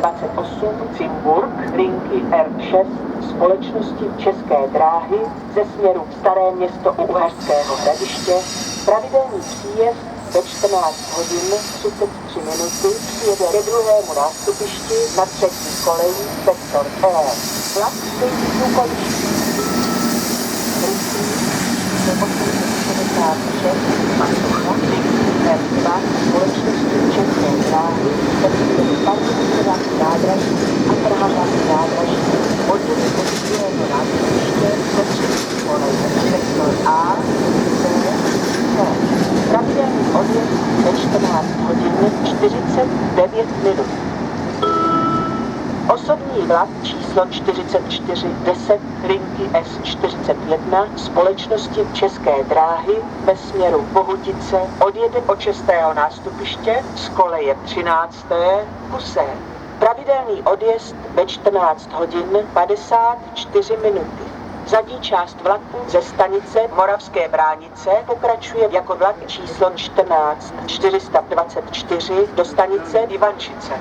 28 Cimburg, linky R6 společnosti České dráhy ze směru Staré Město u Uherského Hradiště, pravidelný příjezd ve 14 hodin 33 minuty přijede ke druhému nástupišti na třetí koleji sektor E. Vlak stojí u končí. Rychlík 866 Masocha, linky R2 společnosti České dráhy ve směru Pardubicova nádraží a Praha-Hlavní nádraží. Odjezd od druhého nástupiště do třetí koleje sektor A, C, C. Pravidelný odjezd ve 14 hodin 49 minut. Osobní vlak číslo 4410 linky S41 společnosti České dráhy ve směru Bohutice odjede od 6. nástupiště z koleje 13. kuse. Pravidelný odjezd ve 14 hodin 54 minuty. Zadní část vlaku ze stanice Moravské Bránice pokračuje jako vlak číslo 14424 do stanice Ivančice.